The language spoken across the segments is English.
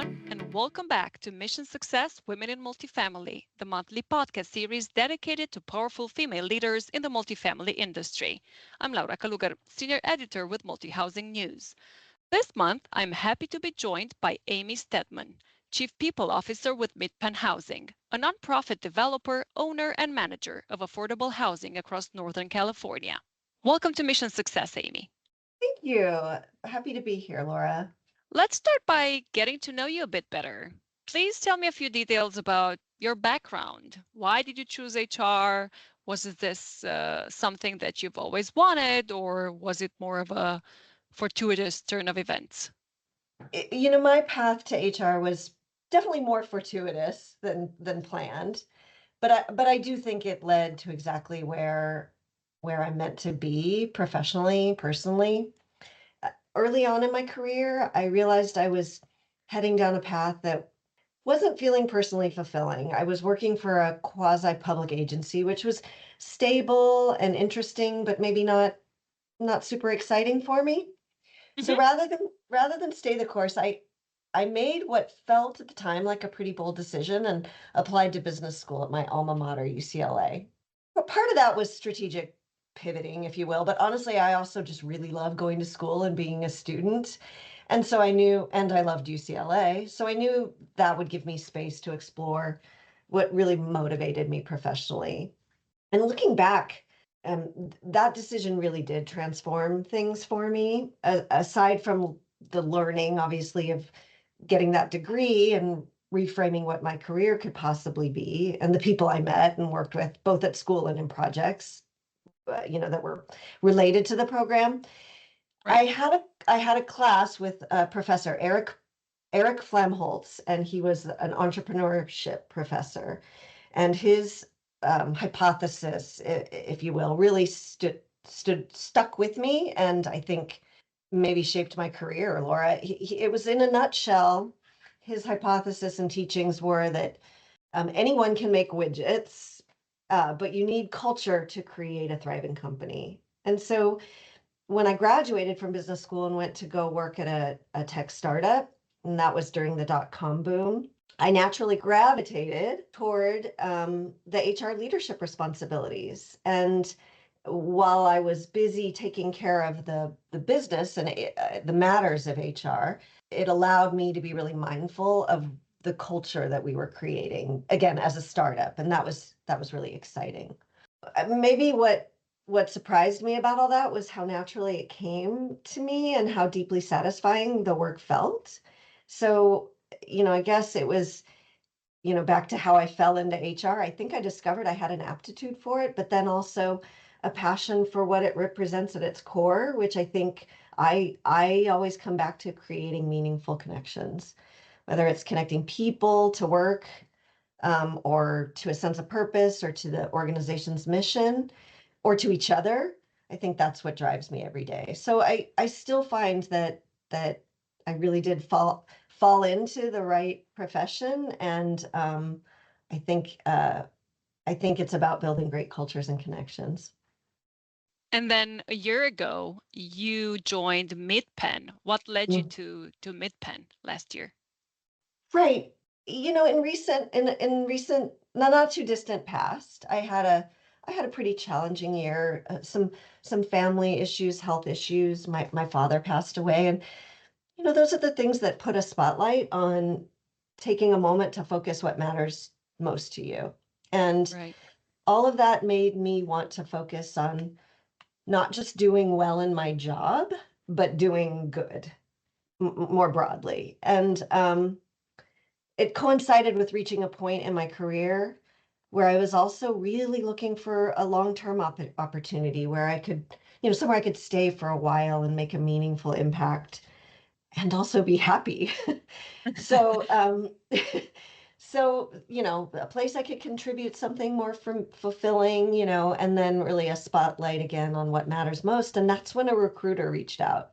everyone, and welcome back to Mission Success Women in Multifamily, the monthly podcast series dedicated to powerful female leaders in the multifamily industry. I'm Laura Calugar, Senior Editor with Multi-Housing News. This month, I'm happy to be joined by Amy Steadman, Chief People Officer with MidPen Housing, a nonprofit developer, owner, and manager of affordable housing across Northern California. Welcome to Mission Success, Amy. Thank you. Happy to be here, Laura. Let's start by getting to know you a bit better. Please tell me a few details about your background. Why did you choose HR? Was this something that you've always wanted, or was it more of a fortuitous turn of events? My path to HR was definitely more fortuitous than planned, but I do think it led to exactly where I'm meant to be professionally, personally. Early on in my career, I realized I was heading down a path that wasn't feeling personally fulfilling. I was working for a quasi-public agency, which was stable and interesting, but maybe not super exciting for me. So Hmm. rather than stay the course, I made what felt at the time like a pretty bold decision and applied to business school at my alma mater, UCLA. But part of that was strategic pivoting, if you will. But honestly, I also just really love going to school and being a student. And so I knew, and I loved UCLA. So I knew that would give me space to explore what really motivated me professionally. And looking back, that decision really did transform things for me. Aside from the learning, obviously, of getting that degree and reframing what my career could possibly be, and the people I met and worked with, both at school and in projects, that were related to the program. Right. I had a class with Professor Eric Flamholtz, and he was an entrepreneurship professor, and his hypothesis, if you will, really stuck with me, and I think maybe shaped my career, Laura. It was in a nutshell. His hypothesis and teachings were that anyone can make widgets, but you need culture to create a thriving company. And so when I graduated from business school and went to go work at a tech startup, and that was during the dot-com boom, I naturally gravitated toward the HR leadership responsibilities. And while I was busy taking care of the business and the matters of HR, it allowed me to be really mindful of the culture that we were creating, again, as a startup. And that was really exciting. Maybe what surprised me about all that was how naturally it came to me and how deeply satisfying the work felt. So, I guess it was, back to how I fell into HR. I think I discovered I had an aptitude for it, but then also a passion for what it represents at its core, which I think I always come back to creating meaningful connections, whether it's connecting people to work, or to a sense of purpose, or to the organization's mission, or to each other. I think that's what drives me every day. So I still find that I really did fall into the right profession, and I think uh, I think it's about building great cultures and connections. And then a year ago, you joined MidPen. What led you Mm. to MidPen last year? Right. In recent, not too distant past, I had a pretty challenging year. Some family issues, health issues. My father passed away, and those are the things that put a spotlight on taking a moment to focus what matters most to you. And Right. all of that made me want to focus on not just doing well in my job, but doing good more broadly. And it coincided with reaching a point in my career where I was also really looking for a long-term opportunity where I could, somewhere I could stay for a while and make a meaningful impact and also be happy. So, a place I could contribute something more from fulfilling, and then really a spotlight again on what matters most. And that's when a recruiter reached out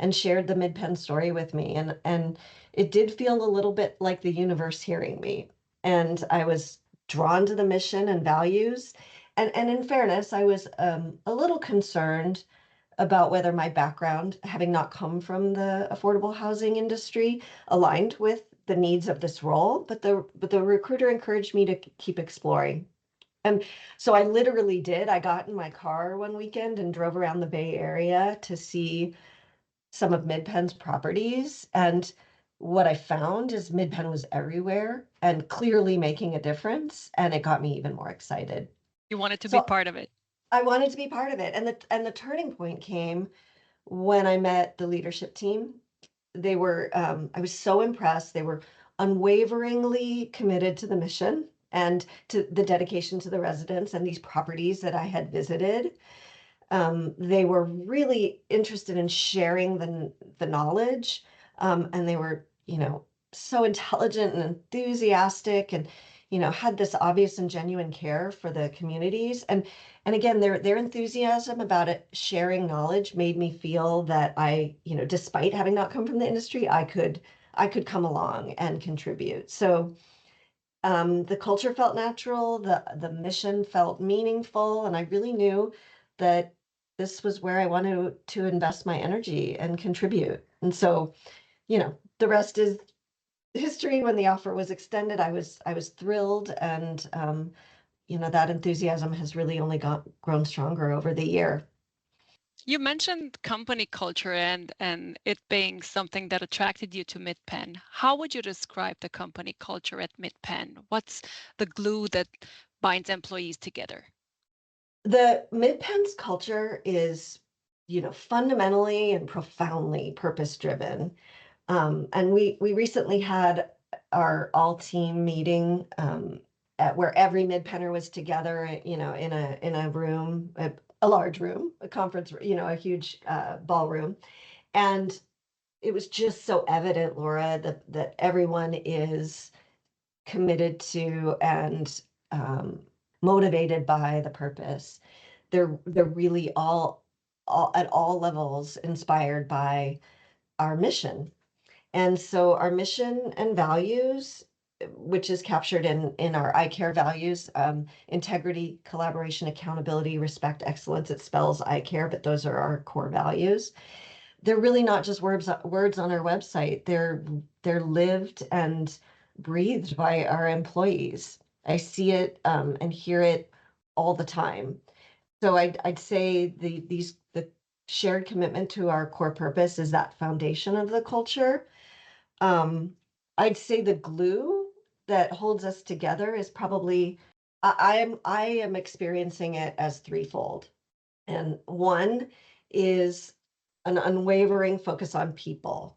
and shared the MidPen story with me. And it did feel a little bit like the universe hearing me. And I was drawn to the mission and values. And in fairness, I was a little concerned about whether my background, having not come from the affordable housing industry, aligned with the needs of this role, but the recruiter encouraged me to keep exploring. And so I literally did. I got in my car one weekend and drove around the Bay Area to see some of MidPen's properties. And what I found is MidPen was everywhere and clearly making a difference. And it got me even more excited. You wanted to be So part of it. I wanted to be part of it. And the turning point came when I met the leadership team. They were, I was so impressed. They were unwaveringly committed to the mission and to the dedication to the residents and these properties that I had visited. They were really interested in sharing the knowledge, and they were, so intelligent and enthusiastic, and had this obvious and genuine care for the communities. And again, their enthusiasm about it, sharing knowledge, made me feel that I, despite having not come from the industry, I could come along and contribute. So the culture felt natural, the mission felt meaningful, and I really knew that this was where I wanted to invest my energy and contribute. And so, the rest is history. When the offer was extended, I was thrilled, and that enthusiasm has really only grown stronger over the year. You mentioned company culture and it being something that attracted you to MidPen. How would you describe the company culture at MidPen? What's the glue that binds employees together? The MidPen's culture is, fundamentally and profoundly purpose driven. And we recently had our all team meeting, at where every MidPenner was together, in a room, a large room, a conference, a huge ballroom. And it was just so evident, Laura, that everyone is committed to and motivated by the purpose. They're really all at all levels inspired by our mission. And so our mission and values, which is captured in our I Care values, integrity, collaboration, accountability, respect, excellence. It spells I Care, but those are our core values. They're really not just words on our website. They're lived and breathed by our employees. I see it and hear it all the time. So I'd say the shared commitment to our core purpose is that foundation of the culture. I'd say the glue that holds us together is probably I am experiencing it as threefold. And one is an unwavering focus on people,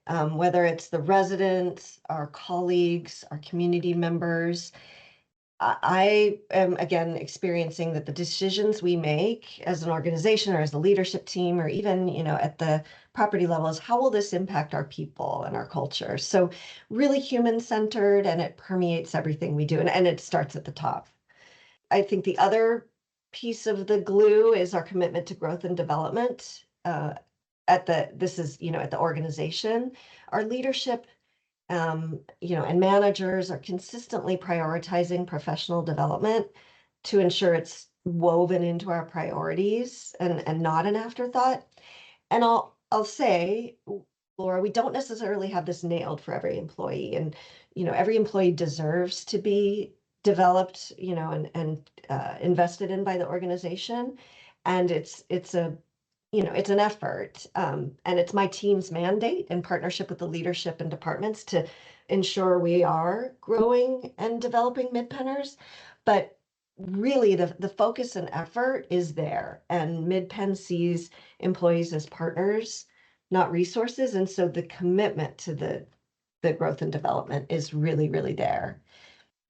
whether it's the residents, our colleagues, our community members. I am again experiencing that the decisions we make as an organization or as a leadership team, or even, at the property level, is how will this impact our people and our culture? So really human centered, and it permeates everything we do. And it starts at the top. I think the other piece of the glue is our commitment to growth and development. At the organization, our leadership, and managers are consistently prioritizing professional development to ensure it's woven into our priorities and not an afterthought. And I'll say, Laura, we don't necessarily have this nailed for every employee, and every employee deserves to be developed, and invested in by the organization, and it's an effort, and it's my team's mandate in partnership with the leadership and departments to ensure we are growing and developing MidPenners. But really, the focus and effort is there, and MidPen sees employees as partners, not resources, and so the commitment to the growth and development is really, really there.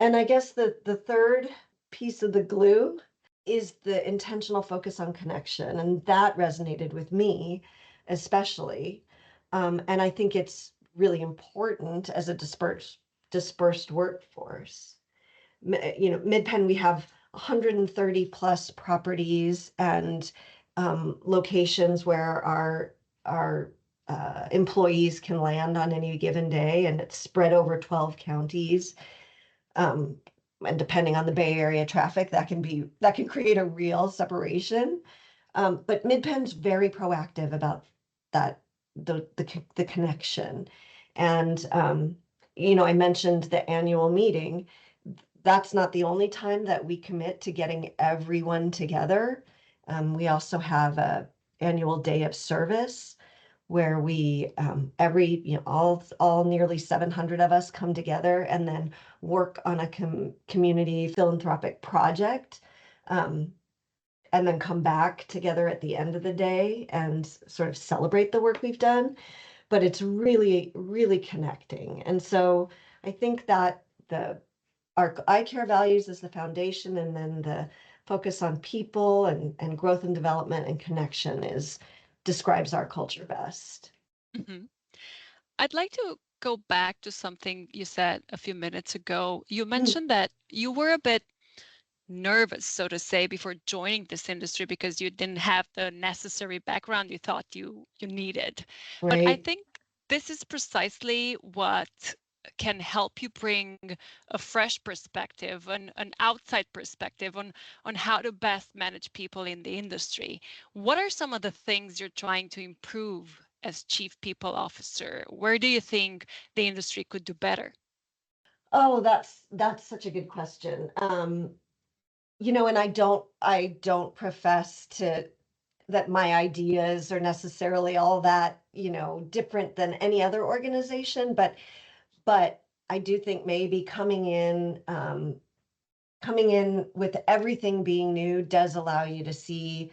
And I guess the third piece of the glue is the intentional focus on connection, and that resonated with me especially. And I think it's really important as a dispersed workforce. MidPen, we have 130 plus properties and locations where our employees can land on any given day, and it's spread over 12 counties. And depending on the Bay Area traffic, that can create a real separation. But MidPen's very proactive about that, the connection. And I mentioned the annual meeting. That's not the only time that we commit to getting everyone together. We also have a annual day of service where we all nearly 700 of us come together and then work on a community philanthropic project, um, and then come back together at the end of the day and sort of celebrate the work we've done. But it's really, really connecting. And so I think that our eye care values is the foundation, and then the focus on people and growth and development and connection describes our culture best. Hmm. I'd like to go back to something you said a few minutes ago. You Mm, mentioned that you were a bit nervous, so to say, before joining this industry because you didn't have the necessary background you thought you needed. But I right. think this is precisely what can help you bring a fresh perspective, an outside perspective on how to best manage people in the industry. What are some of the things you're trying to improve as chief people officer? Where do you think the industry could do better? Oh, that's such a good question. And I don't profess to that my ideas are necessarily all that, different than any other organization, but I do think maybe coming in with everything being new does allow you to see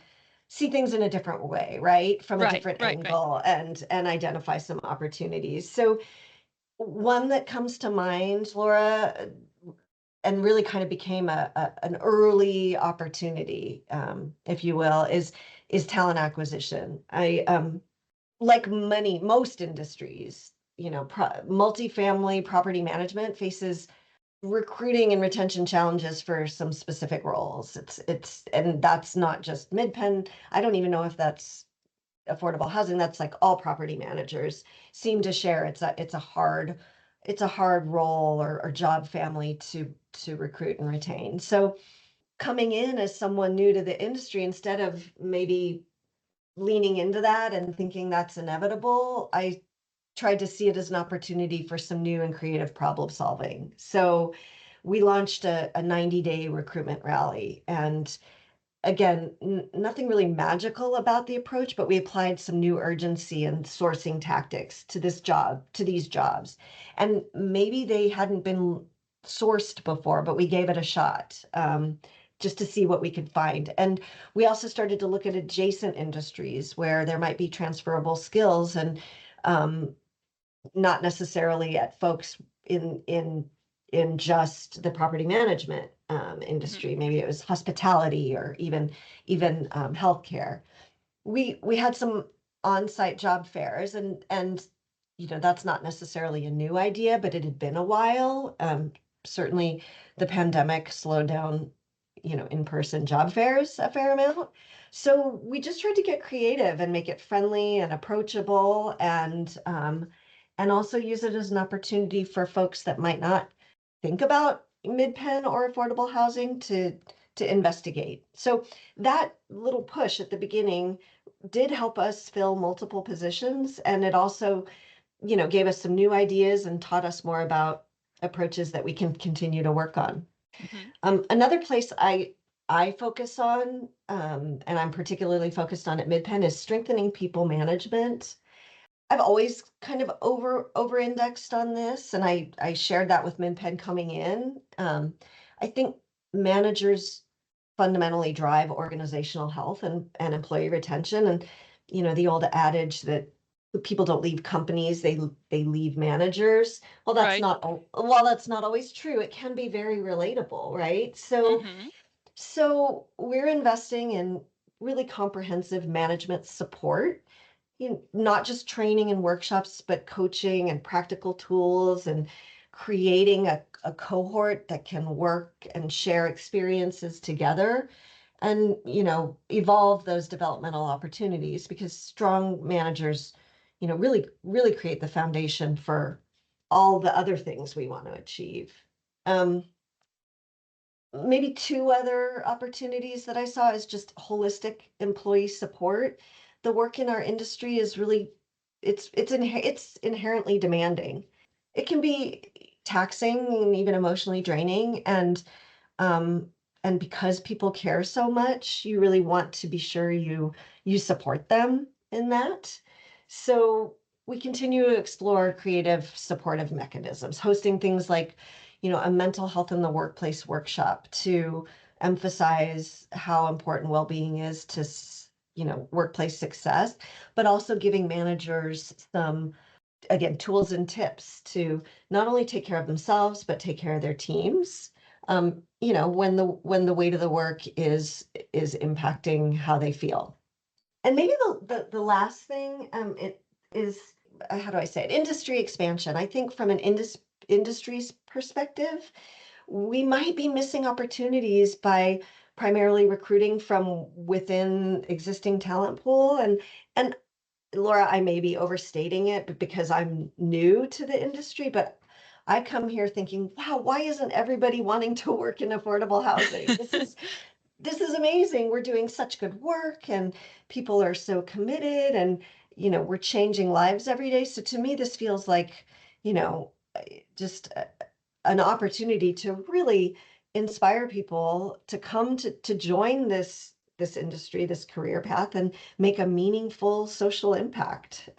things in a different way, right? From a Right, different right, right. angle and identify some opportunities. So one that comes to mind, Laura, and really kind of became an early opportunity, if you will, is talent acquisition. Like most industries, multifamily property management faces recruiting and retention challenges for some specific roles. And that's not just MidPen. I don't even know if that's affordable housing. That's like all property managers seem to share. It's a hard role or job family to recruit and retain. So coming in as someone new to the industry, instead of maybe leaning into that and thinking that's inevitable, I tried to see it as an opportunity for some new and creative problem solving. So we launched a 90-day recruitment rally. And again, nothing really magical about the approach, but we applied some new urgency and sourcing tactics to these jobs. And maybe they hadn't been sourced before, but we gave it a shot. Just to see what we could find. And we also started to look at adjacent industries where there might be transferable skills, and um, not necessarily at folks in just the property management Mhm. industry. Maybe it was hospitality or even healthcare. We had some on-site job fairs, and that's not necessarily a new idea, but it had been a while. Certainly, the pandemic slowed down, in-person job fairs a fair amount. So we just tried to get creative and make it friendly and approachable, and also use it as an opportunity for folks that might not think about MidPen or affordable housing to investigate. So that little push at the beginning did help us fill multiple positions, and it also, gave us some new ideas and taught us more about approaches that we can continue to work on. Mhm. Another place I focus on, and I'm particularly focused on at MidPen, is strengthening people management. I've always kind of over indexed on this, and I shared that with MidPen coming in. I think managers fundamentally drive organizational health and employee retention, and the old adage that people don't leave companies, they leave managers. Well, that's Right. not well, that's not always true. It can be very relatable, right? So Mhm. so we're investing in really comprehensive management support, not just training and workshops, but coaching and practical tools, and creating a cohort that can work and share experiences together, and evolve those developmental opportunities, because strong managers really really create the foundation for all the other things we want to achieve. um, Maybe two other opportunities that I saw is just holistic employee support. The work in our industry is really it's inherently demanding. It can be, taxing and even emotionally draining. Um, and because people care so much, you really want to be sure you support them in that. So we continue to explore creative supportive mechanisms, hosting things like, a mental health in the workplace workshop to emphasize how important well-being is to, workplace success, but also giving managers some, again, tools and tips to not only take care of themselves, but take care of their teams. When the weight of the work is impacting how they feel. And maybe the last thing, it is, how do I say it? Industry expansion. I think from an industry's perspective, we might be missing opportunities by primarily recruiting from within existing talent pool. And Laura, I may be overstating it, but because I'm new to the industry, but I come here thinking, wow, why isn't everybody wanting to work in affordable housing? This is amazing. We're doing such good work and people are so committed and we're changing lives every day. So to me, this feels like, you know, just an opportunity to really inspire people to come to join this industry, this career path, and make a meaningful social impact.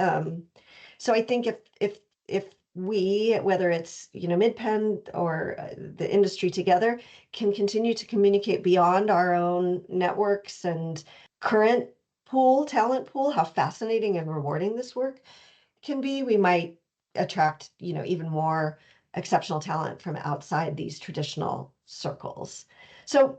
So I think if we, whether it's MidPen or the industry together, can continue to communicate beyond our own networks and current talent pool, how fascinating and rewarding this work can be, we might attract even more exceptional talent from outside these traditional circles. So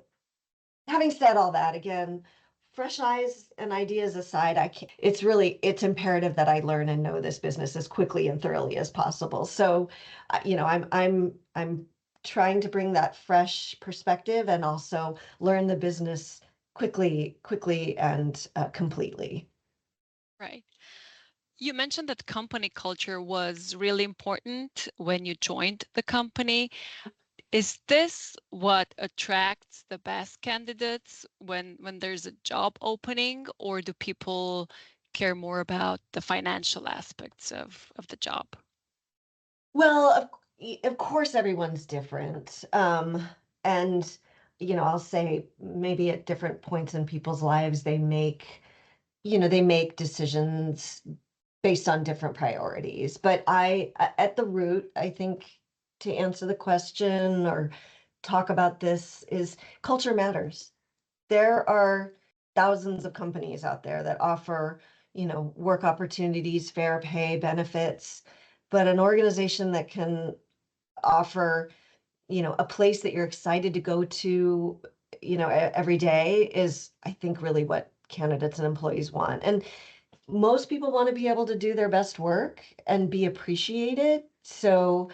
having said all that, again, fresh eyes and ideas aside, I can't, it's imperative that I learn and know this business as quickly and thoroughly as possible. So I'm trying to bring that fresh perspective and also learn the business quickly and completely. Right. You mentioned that company culture was really important when you joined the company. Is this what attracts the best candidates when there's a job opening, or do people care more about the financial aspects of the job? Well, of course, everyone's different. And, I'll say maybe at different points in people's lives, they make decisions based on different priorities. But at the root, I think to answer the question or talk about this is culture matters. There are thousands of companies out there that offer, work opportunities, fair pay, benefits, but an organization that can offer, a place that you're excited to go to, every day is, I think, really what candidates and employees want. And most people want to be able to do their best work and be appreciated. So,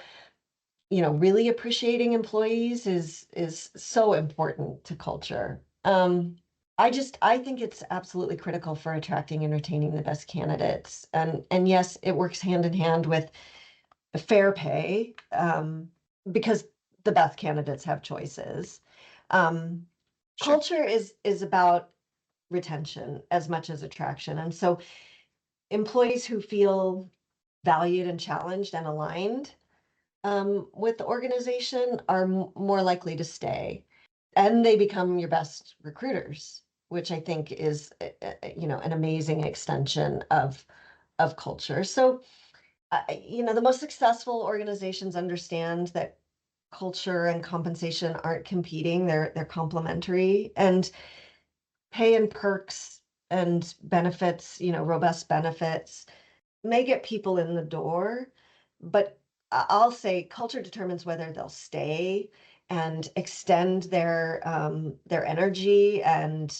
really appreciating employees is so important to culture. I think it's absolutely critical for attracting and retaining the best candidates. And yes, it works hand in hand with fair pay, because the best candidates have choices. Um, Sure. Culture is about retention as much as attraction. And so employees who feel valued and challenged and aligned with the organization are more likely to stay, and they become your best recruiters, which I think is, an amazing extension of culture. So, the most successful organizations understand that culture and compensation aren't competing; they're complementary, and pay and perks and benefits, robust benefits may get people in the door, but I'll say culture determines whether they'll stay and extend their energy and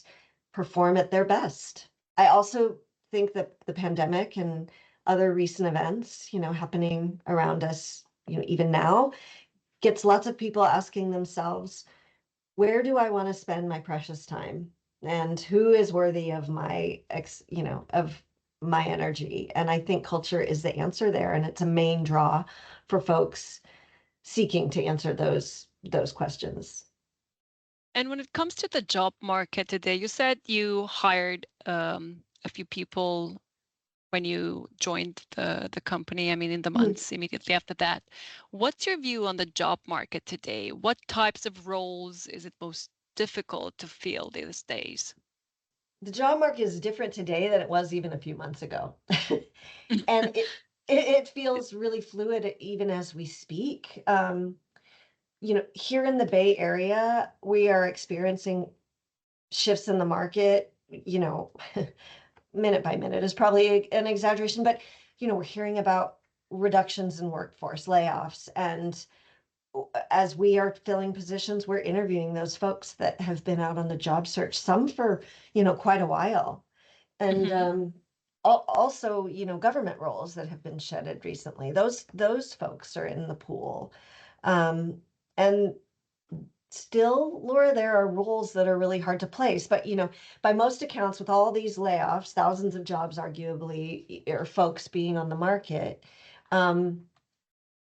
perform at their best. I also think that the pandemic and other recent events, happening around us, even now, gets lots of people asking themselves, where do I want to spend my precious time? And who is worthy of my energy? And I think culture is the answer there. And it's a main draw for folks seeking to answer those questions. And when it comes to the job market today, you said you hired a few people when you joined the company, I mean, in the months immediately after that. What's your view on the job market today? What types of roles is it most difficult to fill these days? The job market is different today than it was even a few months ago. And it feels really fluid even as we speak. Here in the Bay Area, we are experiencing shifts in the market, minute by minute is probably an exaggeration, but we're hearing about reductions in workforce, layoffs, and as we are filling positions, we're interviewing those folks that have been out on the job search, some for, quite a while. And Mm-hmm. also, government roles that have been shedded recently. Those folks are in the pool. And still, Laura, there are roles that are really hard to place. But, by most accounts, with all these layoffs, thousands of jobs arguably, or folks being on the market,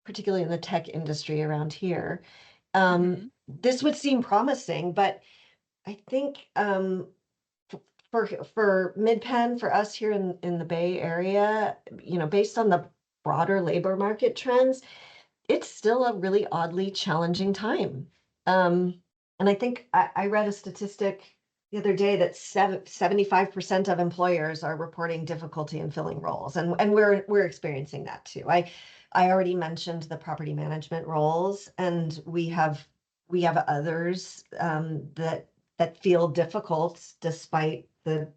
particularly in the tech industry around here, Mm-hmm. this would seem promising. But I think for MidPen, for us here in the Bay Area, based on the broader labor market trends, it's still a really oddly challenging time. And I think I read a statistic the other day that 75% of employers are reporting difficulty in filling roles, and we're experiencing that too. I already mentioned the property management roles, and we have others that feel difficult despite the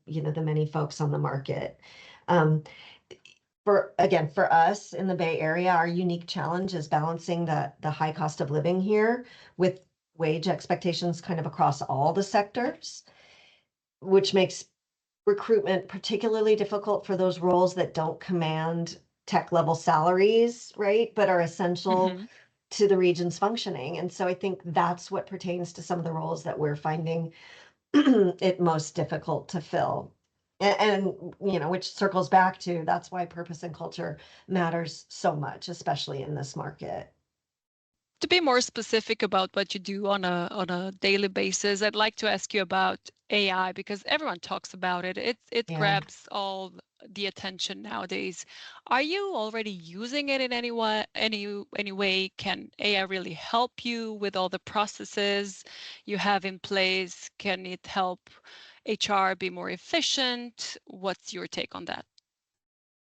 many folks on the market. Um, for us in the Bay Area, our unique challenge is balancing the high cost of living here with wage expectations kind of across all the sectors, which makes recruitment particularly difficult for those roles that don't command tech level salaries, right? But are essential Mm-hmm. to the region's functioning. And so I think that's what pertains to some of the roles that we're finding it most difficult to fill. And which circles back to that's why purpose and culture matters so much, especially in this market. To be more specific about what you do on a daily basis, I'd like to ask you about AI because everyone talks about it. It Yeah. grabs all the attention nowadays. Are you already using it in any way? Can AI really help you with all the processes you have in place? Can it help HR be more efficient? What's your take on that?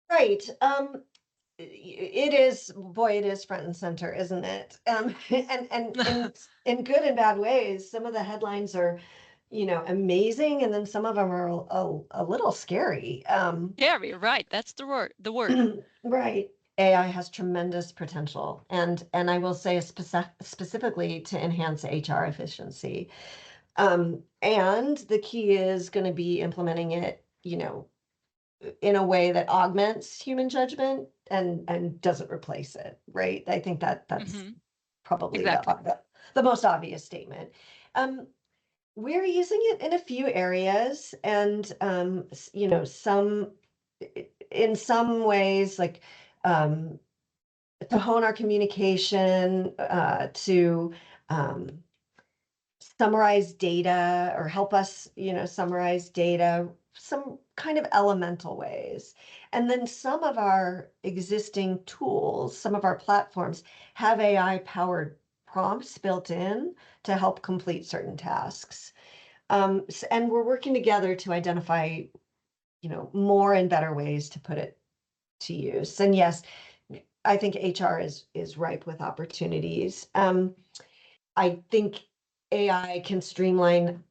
Right. It is, boy, it is front and center, isn't it? And in good and bad ways. Some of the headlines are, amazing, and then some of them are a little scary. Gary, right? That's the word. The word. Right. AI has tremendous potential, and I will say specifically to enhance HR efficiency. And the key is going to be implementing it, in a way that augments human judgment and doesn't replace it, right? I think that's Hmm. probably Exactly. the most obvious statement. Um, we're using it in a few areas, and some in some ways, like um, to hone our communication, to um, summarize data or help us, summarize data, some kind of elemental ways. And then some of our existing tools, some of our platforms have AI powered prompts built in to help complete certain tasks. And we're working together to identify, more and better ways to put it to use. And yes, I think HR is ripe with opportunities. I think AI can streamline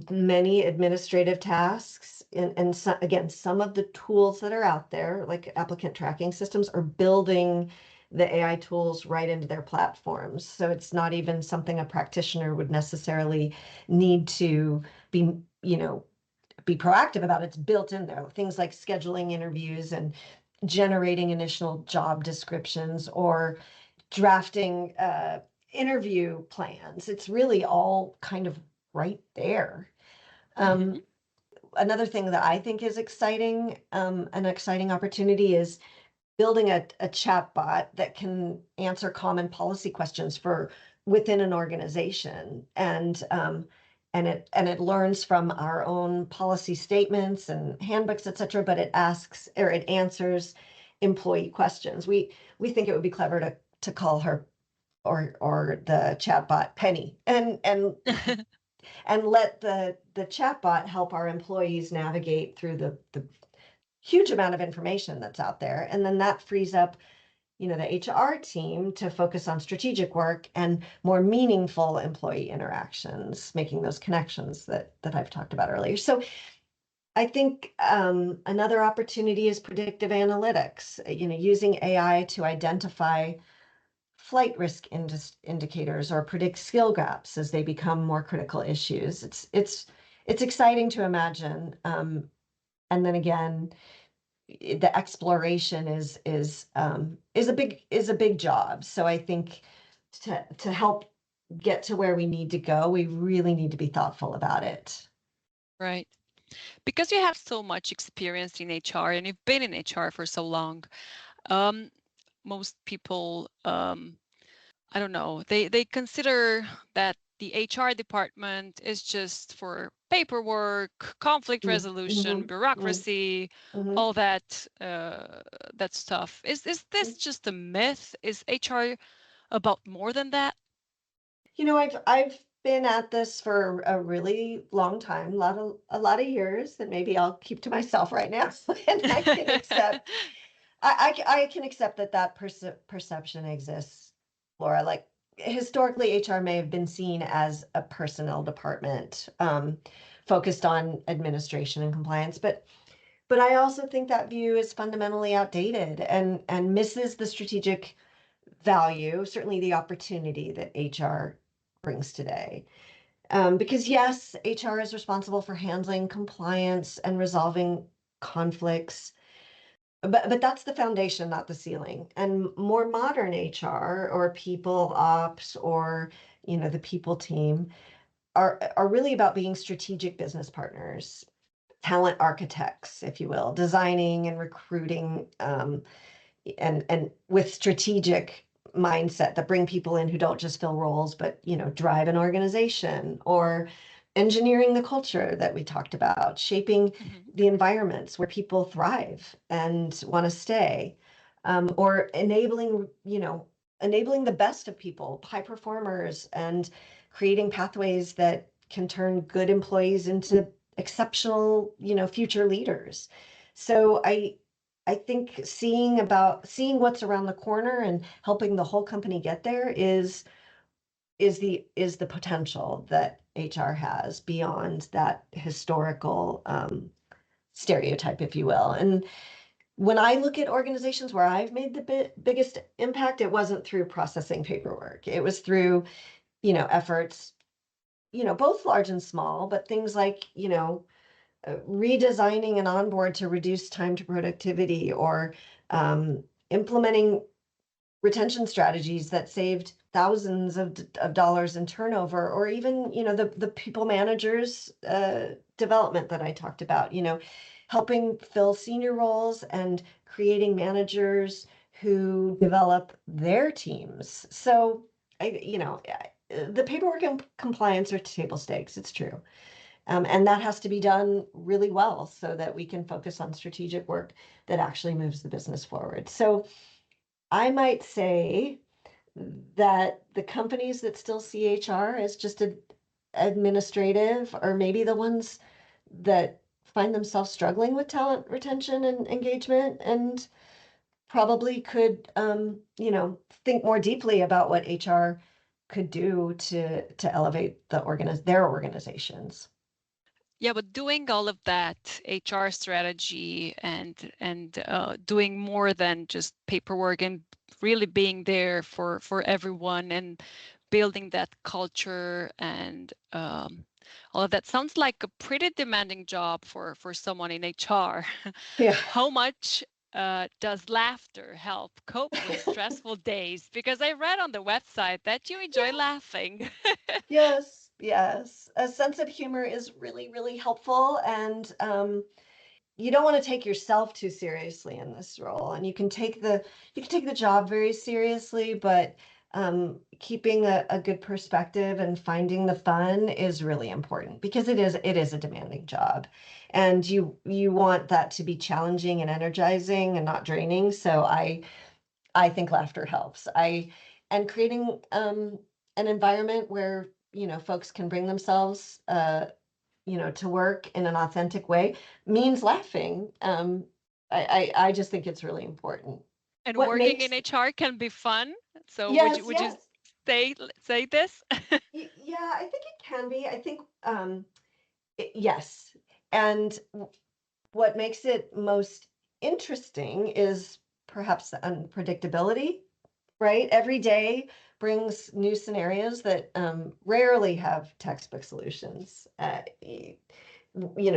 many administrative tasks. And so, again, some of the tools that are out there, like applicant tracking systems, are building the AI tools right into their platforms. So it's not even something a practitioner would necessarily need to be, be proactive about. It's built in there. Things like scheduling interviews and generating initial job descriptions or drafting interview plans. It's really all kind of right there. Hmm. Um, Another thing that I think is exciting, an exciting opportunity is building a chat bot that can answer common policy questions for within an organization. and it learns from our own policy statements and handbooks, et cetera, but it asks or it answers employee questions. We think it would be clever to call her or the chatbot Penny and let the chatbot help our employees navigate through the huge amount of information that's out there. And then that frees up, the HR team to focus on strategic work and more meaningful employee interactions, making those connections that I've talked about earlier. So I think another opportunity is predictive analytics, using AI to identify flight risk indicators or predict skill gaps as they become more critical issues. It's exciting to imagine. And then again, the exploration is a big job. So I think to help get to where we need to go, we really need to be thoughtful about it. Right. Because you have so much experience in HR and you've been in HR for so long, most people, I don't know, they consider that the HR department is just for paperwork, conflict resolution, Mm-hmm, bureaucracy, mm-hmm. all that stuff. Is this just a myth? Is HR about more than that? I've been at this for a really long time, a lot of years that maybe I'll keep to myself right now, and I can accept I can accept that perception exists, Laura. Like historically, HR may have been seen as a personnel department focused on administration and compliance, but I also think that view is fundamentally outdated and misses the strategic value, certainly the opportunity that HR brings today. Because yes, HR is responsible for handling compliance and resolving conflicts, but that's the foundation, not the ceiling. And more modern HR or people ops or the people team are really about being strategic business partners, talent architects, if you will, designing and recruiting and with strategic mindset that bring people in who don't just fill roles, but drive an organization, or engineering the culture that we talked about, shaping the environments where people thrive and want to stay, or enabling the best of people, high performers, and creating pathways that can turn good employees into exceptional, future leaders. So I think seeing what's around the corner and helping the whole company get there is the potential that HR has beyond that historical stereotype, if you will. And when I look at organizations where I've made the biggest impact, it wasn't through processing paperwork. It was through, efforts, both large and small, but things like, redesigning an onboard to reduce time to productivity, or implementing retention strategies that saved thousands of dollars in turnover, or even the people managers development that I talked about, helping fill senior roles and creating managers who develop their teams. So the paperwork and compliance are table stakes, it's true. And that has to be done really well so that we can focus on strategic work that actually moves the business forward. So I might say that the companies that still see HR as just administrative, or maybe the ones that find themselves struggling with talent retention and engagement, and probably could, think more deeply about what HR could do to elevate their organizations. Yeah, but doing all of that HR strategy and doing more than just paperwork and really being there for everyone and building that culture and all of that sounds like a pretty demanding job for someone in HR. Yeah. How much does laughter help cope with stressful days? Because I read on the website that you enjoy laughing. Yes. A sense of humor is really, really helpful. And you don't want to take yourself too seriously in this role. And you can take the job very seriously, but keeping a good perspective and finding the fun is really important because it is a demanding job, and you want that to be challenging and energizing and not draining. So I think laughter helps. And creating an environment where folks can bring themselves to work in an authentic way means laughing. I just think it's really important. And What working in makes HR can be fun. So Yes, would you yes. say this? Yeah, I think it can be. I think yes. And what makes it most interesting is perhaps the unpredictability, right? Every day brings new scenarios that rarely have textbook solutions.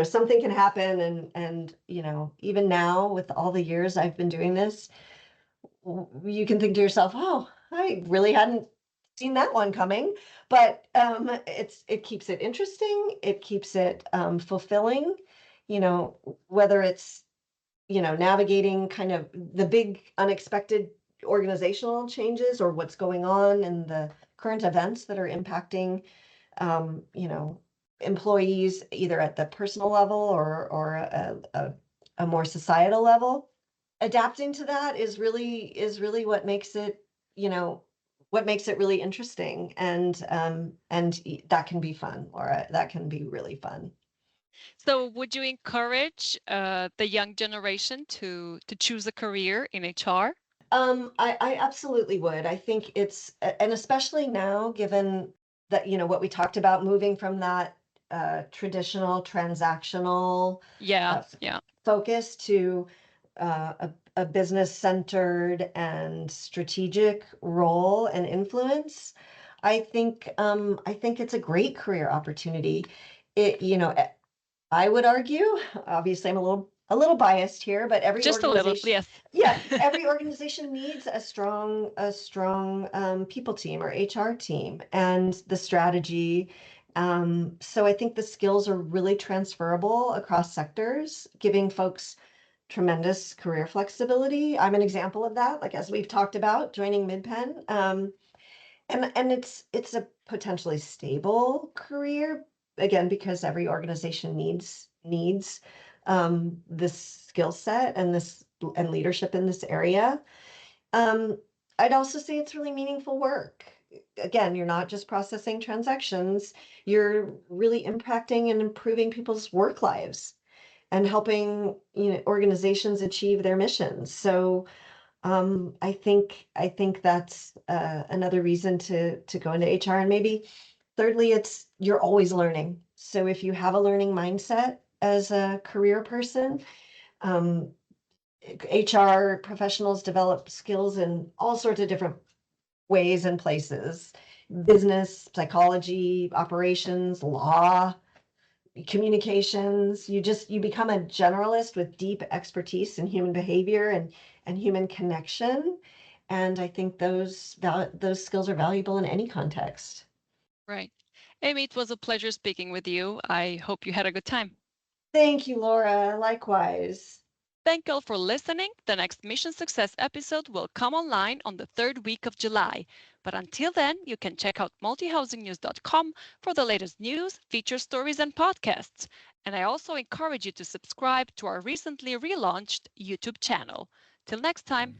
Something can happen, and even now with all the years I've been doing this, you can think to yourself, "Oh, I really hadn't seen that one coming." But it keeps it interesting. It keeps it fulfilling. Whether it's navigating kind of the big unexpected organizational changes or what's going on in the current events that are impacting, um, you know, employees either at the personal level or a more societal level. Adapting to that is really what makes it really interesting, and that can be fun, Laura. That can be really fun. So would you encourage the young generation to choose a career in HR? I absolutely would. I think and especially now, given that, what we talked about, moving from that traditional transactional Yeah, uh, yeah. focus to a business-centered and strategic role and influence. I think it's a great career opportunity. I would argue, obviously I'm a little biased here, but every Just a little, organization, yes. yeah, every organization needs a strong people team or HR team and the strategy. So I think the skills are really transferable across sectors, giving folks tremendous career flexibility. I'm an example of that, like as we've talked about, joining MidPen. And it's a potentially stable career, again, because every organization needs this skill set and leadership in this area. Um, I'd also say it's really meaningful work. Again, you're not just processing transactions, you're really impacting and improving people's work lives and helping organizations achieve their missions. So I think that's another reason to go into HR. And maybe thirdly, it's you're always learning. So if you have a learning mindset as a career person, um, HR professionals develop skills in all sorts of different ways and places: business, psychology, operations, law, communications. You become a generalist with deep expertise in human behavior and human connection, and I think those skills are valuable in any context. Right. Amy, it was a pleasure speaking with you. I hope you had a good time. Thank you, Laura. Likewise. Thank you all for listening. The next Mission Success episode will come online on the third week of July. But until then, you can check out multihousingnews.com for the latest news, feature stories, and podcasts. And I also encourage you to subscribe to our recently relaunched YouTube channel. Till next time.